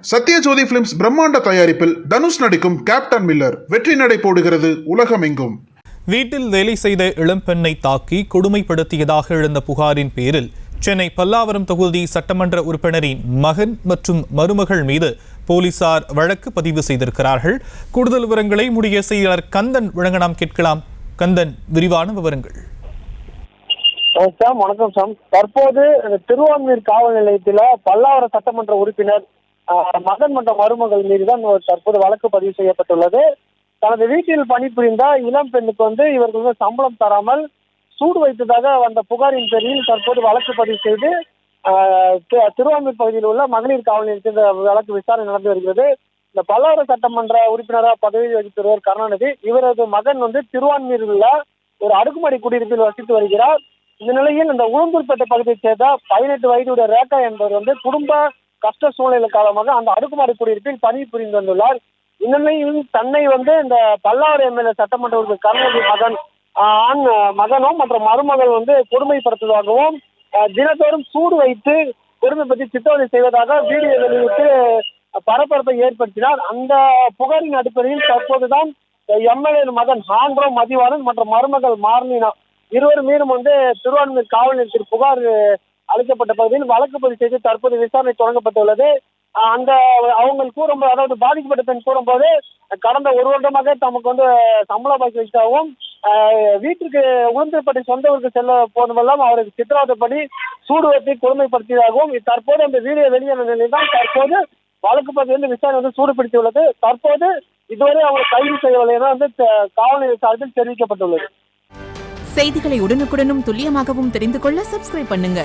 Sathyajothi films பிரம்மாண்ட தயாரிப்பில் தனுஷ் நடிக்கும் கேப்டன் மில்லர் வெற்றி நடை போடுகிறது உலகமெங்கும். வீட்டில் வேலை செய்த இளம்பெண்ணை தாக்கி கொடுமைப்படுத்தியதாக எழுந்த புகாரின் பேரில் சென்னை பல்லாவரம் தொகுதி சட்டமன்ற உறுப்பினரின் மகன் மற்றும் மருமகள் மீது போலீசார் வழக்கு பதிவு செய்திருக்கிறார்கள். கூடுதல் விவரங்களை முடிய செய்தியாளர் கந்தன் வழங்க நாம் கேட்கலாம். கந்தன், விரிவான விவரங்கள். வணக்கம் சாம். தற்போது திருவான்மீர் காவல் நிலையத்தில் பல்லாவரம் சட்டமன்ற உறுப்பினர் மகன் மற்றும் மருமகள் மீதுதான் தற்போது வழக்கு பதிவு செய்யப்பட்டுள்ளது. தனது வீட்டில் பணிபுரிந்த இளம் பெண்ணுக்கு இவர்கள் சம்பளம் தராமல் சூடு வைத்ததாக வந்த புகாரின் பேரில் தற்போது வழக்கு பதிவு செய்து திருவான்மீர் பகுதியில் உள்ள மகளிர் காவல் நிலையத்தில் இந்த வழக்கு விசாரணை நடந்து வருகிறது. இந்த பல்லாவரம் சட்டமன்ற உறுப்பினராக பதவி வகித்தவர் கருணாநிதி, இவரது மகன் திருவான்மீரில் உள்ள ஒரு அடுக்குமாடி குடியிருப்பில் வசித்து வருகிறார். இந்த நிலையில் இந்த உளுந்தூர்பேட்டை பகுதியைச் சேர்ந்த 18 வயதுடைய ரேகா என்பவர் குடும்ப கஷ்ட சூழ்நிலை காலமாக அந்த அடுக்குமாடி குடியிருப்பில் பணிபுரிந்து வந்துள்ளார். இந்நிலையில் தன்னை இந்த பல்லாவரம் எம்எல்ஏ சட்டமன்ற உறுப்பினர் கருணாநிதி மகனும் மற்றும் மருமகள் கொடுமைப்படுத்துவதாகவும் தினத்தோறும் சூடு வைத்து கொடுமைப்படுத்தி சித்திரவதை செய்வதாக வீடியோ வெளியிட்டு பரபரப்பை ஏற்படுத்தினார். அந்த புகாரின் அடிப்படையில் தற்போதுதான் எம்எல்ஏ மகன் ஆண்ட்ரோ மதிவாணன் மற்றும் மருமகள் மார்லினா இருவர் மீதும் திருவான்மீர் காவல் நிலையத்தில் புகார் அளிக்கப்பட்ட பகுதியில் வழக்கு பதிவு செய்து தற்போது விசாரணை தொடங்கப்பட்டுள்ளது. அந்த அவங்க கூறும்போது, அதாவது பாதிக்கப்பட்ட பெண் கூறும்போது, கடந்த ஒரு வருடமாக தமக்கு சம்பள பாக்கி வைத்தாகவும் வீட்டுக்கு உளுந்தூர்பேட்டை சொந்த ஊருக்கு செல்ல போனதெல்லாம் அவருக்கு சித்திரவதைப்படி சூடு வைத்து கொடுமைப்படுத்தியதாகவும் தற்போது அந்த வீடியோ வெளியான நிலையில் தான் தற்போது வழக்கு பதிவு விசாரணை சூடுபிடித்துள்ளது. தற்போது இதுவரை அவங்க கைது செய்யவில்லை என காவல் நிலைய சார்பில் தெரிவிக்கப்பட்டுள்ளது. செய்திகளை உடனுக்குடனும் துல்லியமாகவும் தெரிந்து கொள்ள சப்ஸ்கிரைப் பண்ணுங்க.